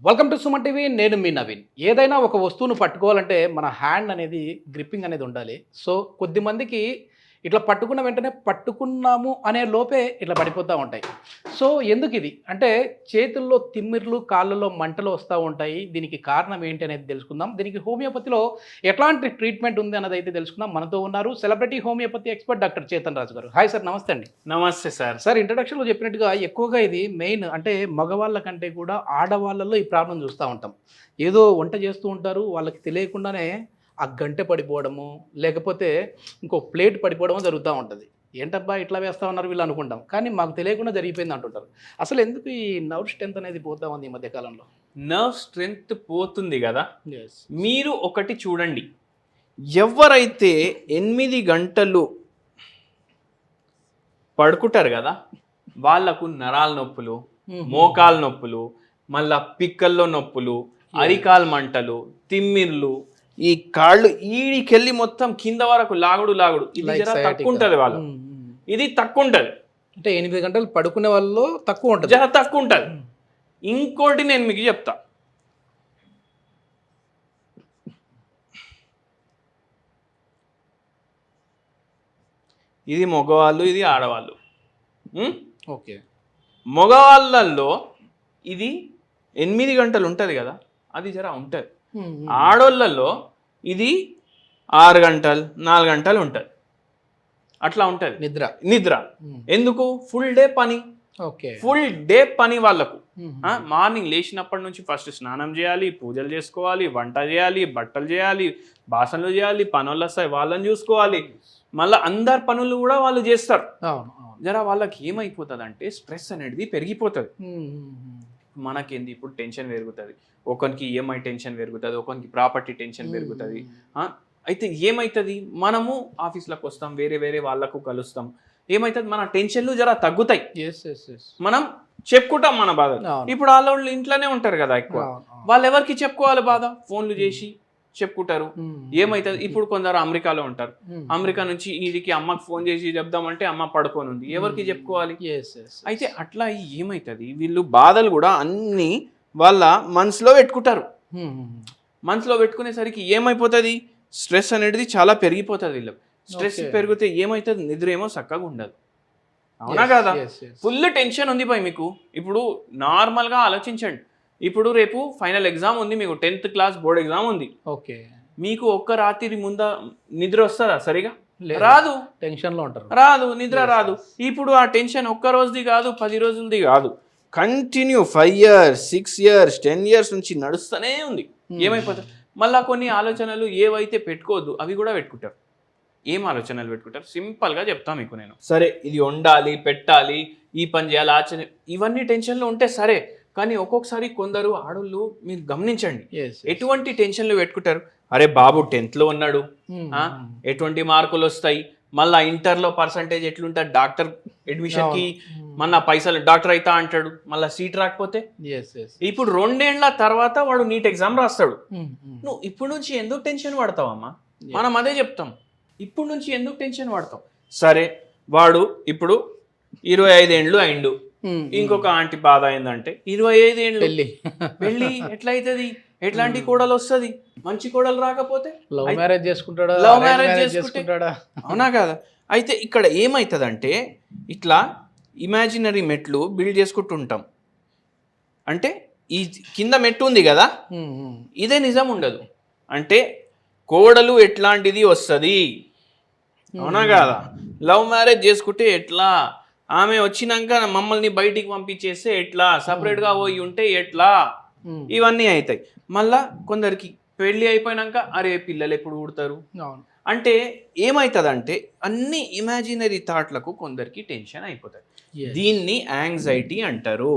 Welcome to Suman TV. నేను మీ నవీన్. ఏదైనా ఒక వస్తువును పట్టుకోవాలంటే మన హ్యాండ్ అనేది గ్రిప్పింగ్ అనేది ఉండాలి. సో కొద్ది మందికి ఇట్లా పట్టుకున్న వెంటనే పట్టుకున్నాము అనే లోపే ఇట్లా పడిపోతూ ఉంటాయి. సో ఎందుకు ఇది అంటే చేతుల్లో తిమ్మిర్లు, కాళ్ళలో మంటలు వస్తూ ఉంటాయి. దీనికి కారణం ఏంటి అనేది తెలుసుకుందాం. దీనికి హోమియోపతిలో ఎట్లాంటి ట్రీట్మెంట్ ఉంది అన్నది అయితే తెలుసుకుందాం. మనతో ఉన్నారు celebrity homeopathy expert doctor Chetan Raju garu. Hi sir, నమస్తే అండి. నమస్తే సార్. సార్, ఇంట్రడక్షన్లో చెప్పినట్టుగా ఎక్కువగా ఇది మెయిన్ అంటే మగవాళ్ళ కంటే కూడా ఆడవాళ్ళలో ఈ ప్రాబ్లం చూస్తూ ఉంటాం. ఏదో వంట చేస్తూ ఉంటారు, వాళ్ళకి తెలియకుండానే ఆ గంటె పడిపోవడము, లేకపోతే ఇంకో ప్లేట్ పడిపోవడము జరుగుతూ ఉంటుంది. ఏంటబ్బా ఇట్లా వేస్తూ ఉన్నారు వీళ్ళు అనుకుంటాం, కానీ మాకు తెలియకుండా జరిగిపోయింది అంటుంటారు. అసలు ఎందుకు ఈ నర్వ్ స్ట్రెంత్ అనేది పోతా ఉంది ఈ మధ్యకాలంలో? నర్వ్ స్ట్రెంగ్త్ పోతుంది కదా. ఎస్. మీరు ఒకటి చూడండి, ఎవరైతే 8 గంటలు పడుకుంటారు కదా, వాళ్ళకు నరాల నొప్పులు, మోకాలు నొప్పులు, మళ్ళా పిక్కల్లో నొప్పులు, అరికాలు మంటలు, తిమ్మిర్లు, ఈ కాళ్ళు ఈడికెళ్ళి మొత్తం కింద వరకు లాగుడు ఇది జర తక్కువ ఉంటుంది వాళ్ళు. ఇది తక్కువ ఉంటుంది అంటే 8 గంటలు పడుకునే వాళ్ళు తక్కువ ఉంటుంది, జర తక్కువ ఉంటుంది. ఇంకోటి నేను మీకు చెప్తా, ఇది మగవాళ్ళు, ఇది ఆడవాళ్ళు. ఓకే. మగవాళ్ళల్లో ఇది 8 గంటలు ఉంటుంది కదా, అది జర ఉంటుంది. ఆడోళ్ళల్లో ఇది 6 గంటలు 4 గంటలు ఉంటుంది, అట్లా ఉంటుంది నిద్ర. ఎందుకు? ఫుల్ డే పని. ఓకే. ఫుల్ డే పని వాళ్ళకు. మార్నింగ్ లేచినప్పటి నుంచి ఫస్ట్ స్నానం చేయాలి, పూజలు చేసుకోవాలి, వంట చేయాలి, బట్టలు చేయాలి, బాసనలు చేయాలి, పనులు వస్తాయి వాళ్ళని చూసుకోవాలి, మళ్ళీ అందరి పనులు కూడా వాళ్ళు చేస్తారు. జర వాళ్ళకి ఏమైపోతుంది అంటే స్ట్రెస్ అనేది పెరిగిపోతుంది. మనకేంది ఇప్పుడు టెన్షన్ పెరుగుతుంది, ఒకరికి ఈఎంఐ టెన్షన్ పెరుగుతుంది, ఒకరికి ప్రాపర్టీ టెన్షన్ పెరుగుతుంది. అయితే ఏమవుతుంది, మనము ఆఫీస్లోకి వస్తాం, వేరే వాళ్ళకు కలుస్తాం, ఏమవుతుంది మన టెన్షన్లు జర తగ్గుతాయి. మనం చెప్పుకుంటాం మన బాధ. ఇప్పుడు వాళ్ళు ఇంట్లోనే ఉంటారు కదా ఎక్కువ, వాళ్ళు ఎవరికి చెప్పుకోవాలి బాధ? ఫోన్లు చేసి చెప్పుకుంటారు. ఏమవుతుంది, ఇప్పుడు కొందరు అమెరికాలో ఉంటారు, అమెరికా నుంచి వీడికి అమ్మకి ఫోన్ చేసి చెప్దామంటే అమ్మ పడుకొని ఉంది, ఎవరికి చెప్పుకోవాలి? అయితే అట్లా ఏమవుతుంది, వీళ్ళు బాధలు కూడా అన్ని వాళ్ళ మనసులో పెట్టుకుంటారు. మనసులో పెట్టుకునేసరికి ఏమైపోతుంది, స్ట్రెస్ అనేది చాలా పెరిగిపోతుంది వీళ్ళకి. స్ట్రెస్ పెరిగితే ఏమవుతుంది, నిద్ర ఏమో చక్కగా ఉండదు. అవునా కదా? ఫుల్ టెన్షన్ ఉంది పై మీకు. ఇప్పుడు నార్మల్గా ఆలోచించండి, ఇప్పుడు రేపు ఫైనల్ ఎగ్జామ్ ఉంది మీకు, 10th క్లాస్ బోర్డ్ ఎగ్జామ్ ఉంది. ఓకే. మీకు ఒక్క రాత్రి ముందా నిద్ర వస్తుందా? సరిగా రాదు, టెన్షన్లో ఉంటారు, రాదు, నిద్ర రాదు. ఇప్పుడు ఆ టెన్షన్ ఒక్క రోజుది కాదు, 10 రోజులది కాదు, కంటిన్యూ 5 years 6 years 10 years నుంచి నడుస్తూనే ఉంది. ఏమైపోతుంది, మళ్ళీ కొన్ని ఆలోచనలు ఏవైతే పెట్టుకోవద్దు అవి కూడా పెట్టుకుంటారు. ఏం ఆలోచనలు పెట్టుకుంటారు? సింపుల్గా చెప్తాను మీకు నేను. సరే, ఇది వండాలి, పెట్టాలి, ఈ పని చేయాలి, ఆచరణ, ఇవన్నీ టెన్షన్లు ఉంటే సరే, కానీ ఒక్కొక్కసారి కొందరు ఆడోళ్ళు మీరు గమనించండి ఎటువంటి టెన్షన్లు పెట్టుకుంటారు. అరే బాబు 10th లో ఉన్నాడు, ఎటువంటి మార్కులు వస్తాయి, మళ్ళీ ఇంటర్లో పర్సంటేజ్ ఎట్లుంటుంది, డాక్టర్ అడ్మిషన్కి మళ్ళీ పైసలు, డాక్టర్ అవుతా అంటాడు, మళ్ళీ సీట్ రాకపోతే. ఇప్పుడు 2 ఏళ్ల తర్వాత వాడు నీట్ ఎగ్జామ్ రాస్తాడు. నువ్వు ఇప్పుడు నుంచి ఎందుకు టెన్షన్ పడతావమ్మా? మనం అదే చెప్తాం, ఇప్పుడు నుంచి ఎందుకు టెన్షన్ పడతాం? సరే, వాడు ఇప్పుడు 25 ఏండ్లు అయిండు, ఇంకొక ఆంటీ బాధ అయిందంటే 25 ఏండ్లు పెళ్ళి ఎట్లా అవుతుంది? ఎట్లాంటి కోడలు వస్తుంది? మంచి కోడలు రాకపోతే లవ్ మ్యారేజ్ చేసుకుంటాడా? లవ్ మ్యారేజ్ చేసుకుంటాడా? అవునా కదా? అయితే ఇక్కడ ఏమవుతుందంటే ఇట్లా ఇమాజినరీ మెట్లు బిల్డ్ చేసుకుంటుంటాం. అంటే ఈ కింద మెట్టు ఉంది కదా, ఇదే నిజం ఉండదు. అంటే కోడలు ఎట్లాంటిది వస్తుంది, అవునా కదా? లవ్ మ్యారేజ్ చేసుకుంటే ఎట్లా, ఆమె వచ్చినాక మమ్మల్ని బయటికి పంపించేస్తే ఎట్లా, సపరేట్గా పోయి ఉంటే ఎట్లా, ఇవన్నీ అవుతాయి. మళ్ళా కొందరికి పెళ్ళి అయిపోయినాక అరే పిల్లలు ఎప్పుడు పుడతారు అంటే ఏమవుతుంది అంటే అన్ని ఇమాజినరీ థాట్లకు కొందరికి టెన్షన్ అయిపోతుంది. దీన్ని యాంగ్జైటీ అంటారు.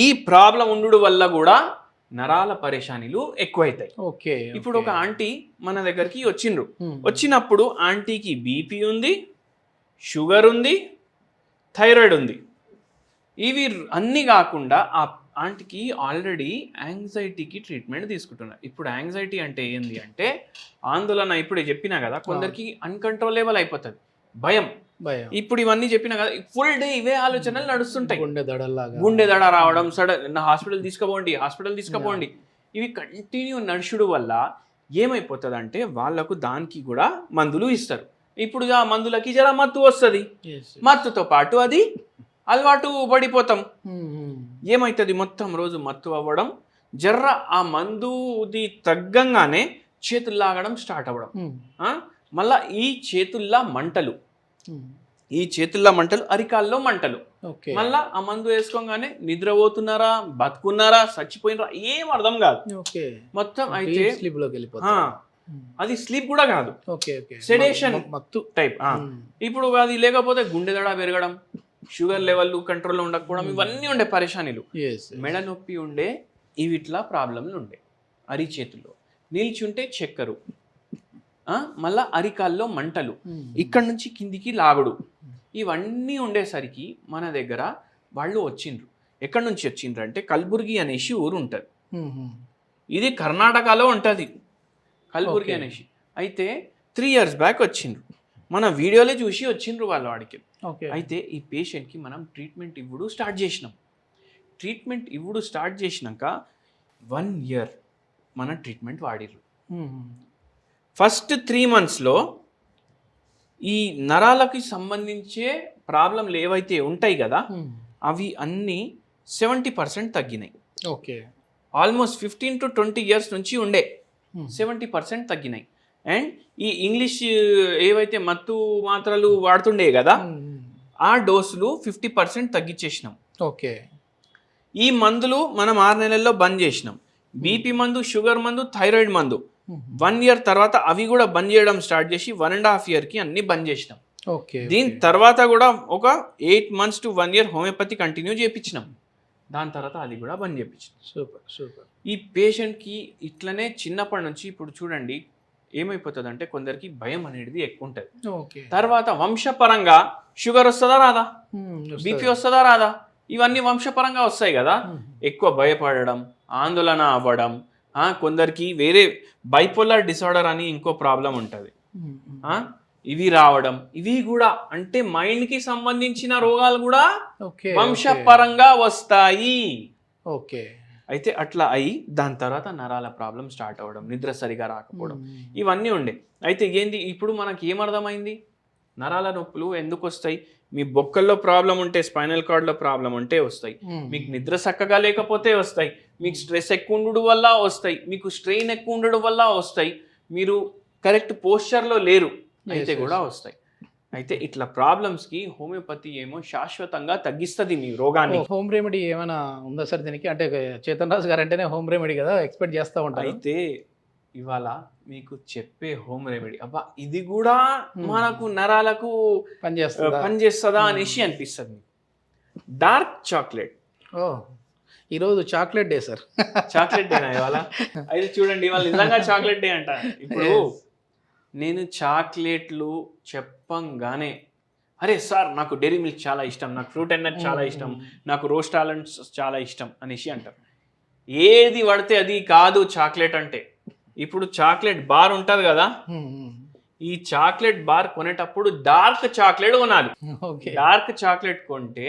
ఈ ప్రాబ్లం ఉండు వల్ల కూడా నరాల పరేషానీలు ఎక్కువైతాయి. ఇప్పుడు ఒక ఆంటీ మన దగ్గరికి వచ్చినప్పుడు ఆంటీకి బీపీ ఉంది, షుగర్ ఉంది, థైరాయిడ్ ఉంది. ఇవి అన్నీ కాకుండా ఆ ఆంటీకి ఆల్రెడీ యాంగ్జైటీకి ట్రీట్మెంట్ తీసుకుంటున్నారు. ఇప్పుడు యాంగ్జైటీ అంటే ఏంది అంటే ఆందోళన. ఇప్పుడే చెప్పినా కదా, కొందరికి అన్కంట్రోలేబుల్ అయిపోతుంది, భయం. భయం. ఇప్పుడు ఇవన్నీ చెప్పినా కదా, ఫుల్ డే ఇవే ఆలోచనలు నడుస్తుంటాయి. గుండె దడల్లాగా. గుండె దడ రావడం, సడన్ నా హాస్పిటల్ తీసుకుపోండి, ఇవి కంటిన్యూ నడుచుడు వల్ల ఏమైపోతుంది అంటే వాళ్ళకు దానికి కూడా మందులు ఇస్తారు. ఇప్పుడు ఆ మందులకి జర మత్తు వస్తుంది, మత్తుతో పాటు అది అలవాటు పడిపోతాం. ఏమవుతుంది, మొత్తం రోజు మత్తు అవ్వడం, జర్ర ఆ మందుది తగ్గంగానే చేతులు లాగడం స్టార్ట్ అవ్వడం, మళ్ళా ఈ చేతుల్లా మంటలు, అరికాల్లో మంటలు, మళ్ళా ఆ మందు వేసుకోగానే నిద్రపోతున్నారా, బతుకున్నారా, చచ్చిపోయినరా ఏం అర్థం కాదు మొత్తం. అయితే అది స్లీప్ కూడా కాదు, సెడేషన్ టైప్. ఇప్పుడు అది లేకపోతే గుండె దడ పెరగడం, షుగర్ లెవెల్ కంట్రోల్లో ఉండకపోవడం, ఇవన్నీ ఉండే పరేషానీలు. మెడ నొప్పి ఉండే, ఇవిట్లా ప్రాబ్లంలు ఉండే. అరిచేతుల్లో నిల్చుంటే చక్కెరు, మళ్ళా అరికాల్లో మంటలు, ఇక్కడ నుంచి కిందికి లాగుడు, ఇవన్నీ ఉండేసరికి మన దగ్గర వాళ్ళు వచ్చిండ్రు. ఎక్కడి నుంచి వచ్చిండ్రు అంటే కల్బుర్గి అనేసి ఊరు ఉంటుంది, ఇది కర్ణాటకలో ఉంటుంది కల్బుర్గి అనేసి. అయితే 3 years బ్యాక్ వచ్చిండ్రు, మన వీడియోలే చూసి వచ్చిండ్రు వాళ్ళు వాడికి. అయితే ఈ పేషెంట్కి మనం ట్రీట్మెంట్ ఇవ్వడు స్టార్ట్ చేసినాక 1 year మన ట్రీట్మెంట్ వాడిర్రు. ఫస్ట్ 3 monthsలో ఈ నరాలకి సంబంధించే ప్రాబ్లంలు ఏవైతే ఉంటాయి కదా, అవి అన్నీ 70% తగ్గినాయి. ఆల్మోస్ట్ 15 to 20 years నుంచి ఉండే 70% తగ్గినాయి. అండ్ ఈ ఇంగ్లీష్ ఏవైతే మత్తు మాత్రలు వాడుతుండే కదా, ఆ డోసులు 50% తగ్గించేసినాం. ఈ మందులు మనం 6 నెలల్లో బంద్ చేసినాం. బీపీ మందు, షుగర్ మందు, థైరాయిడ్ మందు 1 year తర్వాత అవి కూడా బంద్ చేయడం స్టార్ట్ చేసి 1.5 yearకి అన్ని బంద్ చేసినాం. దీని తర్వాత కూడా ఒక 8 months to 1 year homeopathy continue చేయించినాం. దాని తర్వాత అది కూడా బంద్ చేయించినాం. సూపర్. ఈ పేషెంట్కి ఇట్లనే చిన్నప్పటి నుంచి ఇప్పుడు చూడండి ఏమైపోతుంది అంటే కొందరికి భయం అనేది ఎక్కువ ఉంటుంది. తర్వాత వంశపరంగా షుగర్ వస్తుందా రాదా, బీపీ వస్తుందా రాదా, ఇవన్నీ వంశపరంగా వస్తాయి కదా. ఎక్కువ భయపడడం, ఆందోళన అవ్వడం, కొందరికి వేరే బైపోలార్ డిసార్డర్ అని ఇంకో ప్రాబ్లం ఉంటుంది, ఇవి రావడం, ఇవి కూడా అంటే మైండ్కి సంబంధించిన రోగాలు కూడా వంశపరంగా వస్తాయి. అయితే అట్లా అయ్యి దాని తర్వాత నరాల ప్రాబ్లం స్టార్ట్ అవ్వడం, నిద్ర సరిగా రాకపోవడం, ఇవన్నీ ఉండే. అయితే ఏంది ఇప్పుడు మనకి ఏమర్థమైంది, నరాల నొప్పులు ఎందుకు వస్తాయి, మీ బొక్కల్లో ప్రాబ్లం ఉంటే, స్పైనల్ కార్డ్లో ప్రాబ్లం ఉంటే వస్తాయి, మీకు నిద్ర చక్కగా లేకపోతే వస్తాయి, మీకు స్ట్రెస్ ఎక్కువ ఉండడం వల్ల వస్తాయి, మీకు స్ట్రెయిన్ ఎక్కువ ఉండడం వల్ల వస్తాయి, మీరు కరెక్ట్ పోస్చర్లో లేరు అయితే కూడా వస్తాయి. అయితే ఇట్లా ప్రాబ్లమ్స్కి హోమియోపతి ఏమో శాశ్వతంగా తగ్గిస్తుంది మీ రోగాన్ని. హోమ్ రెమెడీ ఏమైనా ఉందా సార్ దీనికి? అంటే చేతన్ రాజు గారు అంటేనే హోమ్ రెమెడీ కదా, ఎక్స్పెక్ట్ చేస్తూ ఉంటారు. అయితే ఇవాళ మీకు చెప్పే హోమ్ రెమెడీ అబ్బా ఇది కూడా మనకు నరాలకు పనిచేస్తుందా అనేసి అనిపిస్తుంది. Dark chocolate. ఈరోజు చాక్లెట్ డే సార్. చాక్లెట్ డేనా ఇవాళ? అయితే చూడండి ఇవాళ నిజంగా చాక్లెట్ డే అంట. ఇప్పుడు నేను చాక్లెట్లు చెప్పంగానే అరే సార్ నాకు డైరీ మిల్క్ చాలా ఇష్టం, నాకు ఫ్రూట్ అండ్ నట్ చాలా ఇష్టం, నాకు రోస్ట్ ఆల్మండ్స్ చాలా ఇష్టం అనేసి అంటారు. ఏది పడితే అది కాదు చాక్లెట్ అంటే. ఇప్పుడు చాక్లెట్ బార్ ఉంటుంది కదా, ఈ చాక్లెట్ బార్ కొనేటప్పుడు డార్క్ చాక్లెట్ కొనాలి. డార్క్ చాక్లెట్ కొంటే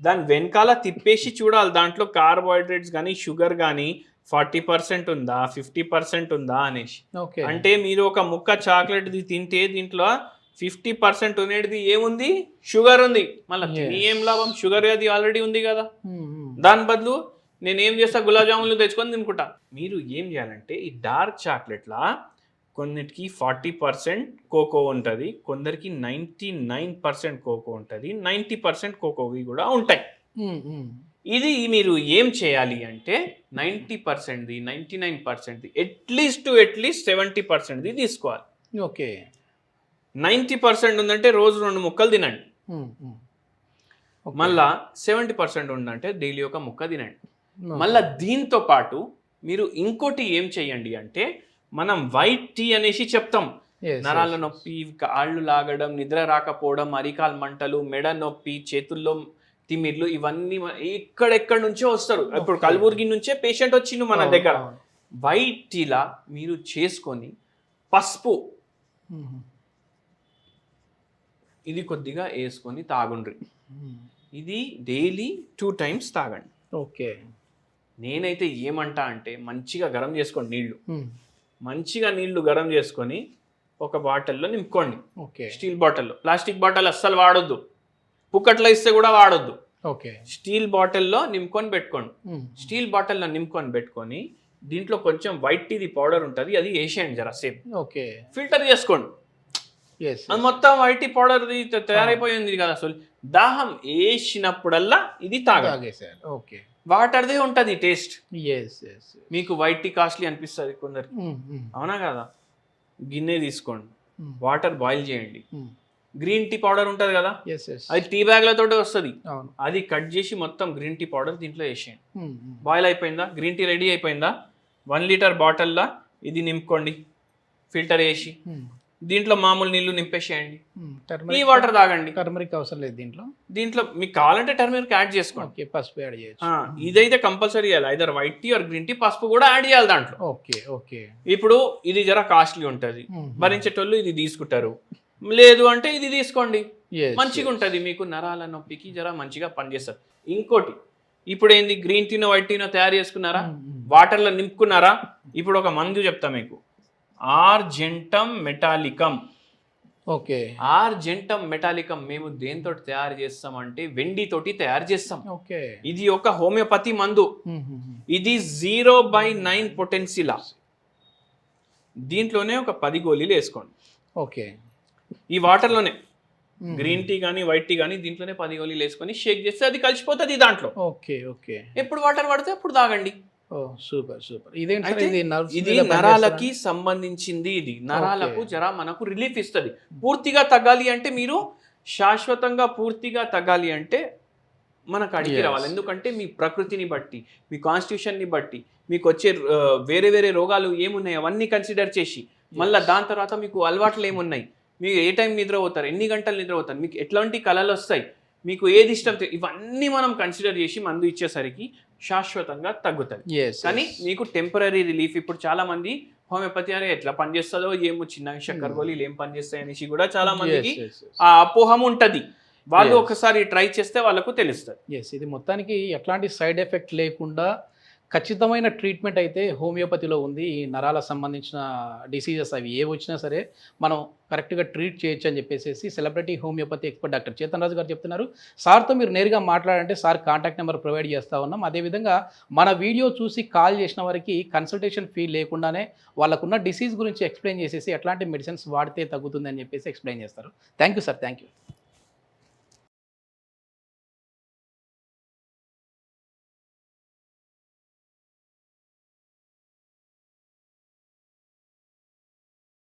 దాని వెనకాల తిప్పేసి చూడాలి, దాంట్లో కార్బోహైడ్రేట్స్ కానీ షుగర్ కానీ 40% ఉందా 50% ఉందా అనేసి. అంటే మీరు ఒక ముక్క చాక్లెట్ తింటే దీంట్లో 50% ఉండేది ఏముంది, షుగర్ ఉంది. మళ్ళీ ఏం లాభం, షుగర్ అది ఆల్రెడీ ఉంది కదా. దాని బదులు నేనేం చేస్తా, గులాబ్ జామున్లు తెచ్చుకొని తినుకుంటా. మీరు ఏం చేయాలంటే ఈ డార్క్ చాక్లెట్లా కొన్నిటికి 40% కోకో ఉంటుంది, కొందరికి 99% కోకో ఉంటుంది, 90% కోకోవి కూడా ఉంటాయి. ఇది మీరు ఏం చేయాలి అంటే 90%ది 99%ది అట్లీస్ట్ 70%ది తీసుకోవాలి. 90% ఉందంటే రోజు 2 ముక్కలు తినండి. మళ్ళా 70% ఉందంటే డైలీ ఒక ముక్క తినండి. మళ్ళా దీంతో పాటు మీరు ఇంకోటి ఏం చేయండి అంటే మనం వైట్ టీ అనేసి చెప్తాం. నరాల నొప్పి, కాళ్ళు లాగడం, నిద్ర రాకపోవడం, అరికాలు మంటలు, మెడ నొప్పి, చేతుల్లో తిమ్మిర్లు, ఇవన్నీ ఎక్కడెక్కడి నుంచో వస్తారు. ఇప్పుడు కల్బుర్గి నుంచే పేషెంట్ వచ్చిండు మన దగ్గర. వైట్ టీలా మీరు చేసుకొని పసుపు ఇది కొద్దిగా వేసుకొని తాగుండ్రి. ఇది డైలీ 2 times తాగండి. ఓకే. నేనైతే ఏమంటా అంటే మంచిగా గరం చేసుకోండి నీళ్లు. మంచిగా నీళ్లు గరం చేసుకొని ఒక బాటిల్లో నింపుకోండి. ఓకే. స్టీల్ బాటిల్లో. ప్లాస్టిక్ బాటిల్ అస్సలు వాడొద్దు. పుక్కట్లో ఇస్తే కూడా వాడొద్దు. ఓకే. స్టీల్ బాటిల్లో నింపుకొని పెట్టుకోండి. స్టీల్ బాటిల్లో నింపుకొని పెట్టుకొని దీంట్లో కొంచెం వైట్ టీది పౌడర్ ఉంటుంది, అది వేసేయండి జర సేపు. ఓకే. ఫిల్టర్ చేసుకోండి. అది మొత్తం వైట్ టీ పౌడర్ తయారైపోయింది కదా. అసలు దాహం వేసినప్పుడల్లా ఇది తాగాలి. ఓకే. వాటర్దే ఉంటుంది టేస్ట్. మీకు వైట్ టీ కాస్ట్లీ అనిపిస్తుంది కొందరికి, అవునా కదా? గిన్నె తీసుకోండి, వాటర్ బాయిల్ చేయండి. గ్రీన్ టీ పౌడర్ ఉంటుంది కదా, అది టీ బ్యాగ్లతో వస్తుంది. అది కట్ చేసి మొత్తం గ్రీన్ టీ పౌడర్ దీంట్లో వేసేయండి. బాయిల్ అయిపోయిందా, గ్రీన్ టీ రెడీ అయిపోయిందా, 1 liter బాటిల్లా ఇది నింపుకోండి. ఫిల్టర్ వేసి దీంట్లో మామూలు నీళ్లు నింపేసేయండి. ఈ వాటర్ తాగండి. టర్మరిక్ అవసరం లేదు దీంట్లో మీకు కావాలంటే టర్మరిక్ యాడ్ చేసుకోండి. పసుపు యాడ్ చేయొచ్చు. ఇదైతే కంపల్సరీ చేయాలి, either white tea or green tea. పసుపు కూడా యాడ్ చేయాలి దాంట్లో. ఓకే. ఓకే. ఇప్పుడు ఇది జర కాస్ట్లీ ఉంటుంది, భరించేటోళ్ళు ఇది తీసుకుంటారు. లేదు అంటే ఇది తీసుకోండి, మంచిగా ఉంటుంది. మీకు నరాల నొప్పికి జర మంచిగా పనిచేస్తారు. ఇంకోటి, ఇప్పుడు ఏంది, గ్రీన్ టీనో వైట్ టీనో తయారు చేసుకున్నారా, వాటర్లో నింపుకున్నారా. ఇప్పుడు ఒక మందు చెప్తా మీకు, ఆర్జెంటమ్ మెటాలికమ్. ఓకే. ఆర్జెంటమ్ మెటాలికమ్ మేము దేంతో తయారు చేస్తామంటే వెండితోటి తయారు చేస్తాం. ఓకే. ఇది ఒక హోమియోపతి మందు. ఇది 0/9 పొటెన్సిలా. దీంట్లోనే ఒక 10 గోళీలు వేసుకోండి. ఓకే. ఈ వాటర్లోనే గ్రీన్ టీ కానీ వైట్ టీ కానీ దీంట్లోనే 10 గోళీలు వేసుకొని షేక్ చేస్తే అది కలిసిపోతుంది దాంట్లో. ఓకే. ఓకే. ఎప్పుడు వాటర్ పడితే అప్పుడు తాగండి. సూపర్. ఇది నరాలకి సంబంధించింది. ఇది నరాలకు జర మనకు రిలీఫ్ ఇస్తుంది. పూర్తిగా తగ్గాలి అంటే, మీరు శాశ్వతంగా పూర్తిగా తగ్గాలి అంటే మనకు అడిగి రావాలి. ఎందుకంటే మీ ప్రకృతిని బట్టి, మీ కాన్స్టిట్యూషన్ని బట్టి, మీకు వచ్చే వేరే వేరే రోగాలు ఏమున్నాయి అవన్నీ కన్సిడర్ చేసి, మళ్ళీ దాని తర్వాత మీకు అలవాట్లు ఏమున్నాయి, మీరు ఏ టైం నిద్రపోతారు, ఎన్ని గంటలు నిద్రపోతారు, మీకు ఎట్లాంటి కళలు వస్తాయి, మీకు ఏది ఇష్టం, ఇవన్నీ మనం కన్సిడర్ చేసి మందు ఇచ్చేసరికి శాశ్వతంగా తగ్గుతుంది. కానీ మీకు టెంపరీ రిలీఫ్. ఇప్పుడు చాలా మంది హోమియోపతి అని ఎట్లా పనిచేస్తుందో ఏమో, చిన్న చక్కెర గోళీలు ఏం పనిచేస్తాయి అనేసి కూడా చాలా మందికి ఆ అపోహం ఉంటది. వాళ్ళు ఒకసారి ట్రై చేస్తే వాళ్ళకు తెలుస్తుంది. ఇది మొత్తానికి ఎట్లాంటి సైడ్ ఎఫెక్ట్ లేకుండా ఖచ్చితమైన ట్రీట్మెంట్ అయితే హోమియోపతిలో ఉంది. ఈ నరాల సంబంధించిన డిసీజెస్ అవి ఏ వచ్చినా సరే మనం కరెక్ట్గా ట్రీట్ చేయొచ్చు అని చెప్పేసి celebrity homeopathy expert doctor Chetan Raju garu చెప్తున్నారు. సార్తో మీరు నేరుగా మాట్లాడంటే సార్ కాంటాక్ట్ నెంబర్ ప్రొవైడ్ చేస్తూ ఉన్నాం. అదేవిధంగా మన వీడియో చూసి కాల్ చేసిన వారికి కన్సల్టేషన్ ఫీ లేకుండానే వాళ్ళకున్న డిసీజ్ గురించి ఎక్స్ప్లెయిన్ చేసేసి ఎట్లాంటి మెడిసిన్స్ వాడితే తగ్గుతుంది అని చెప్పేసి ఎక్స్ప్లెయిన్ చేస్తారు. Thank you sir. Thank you.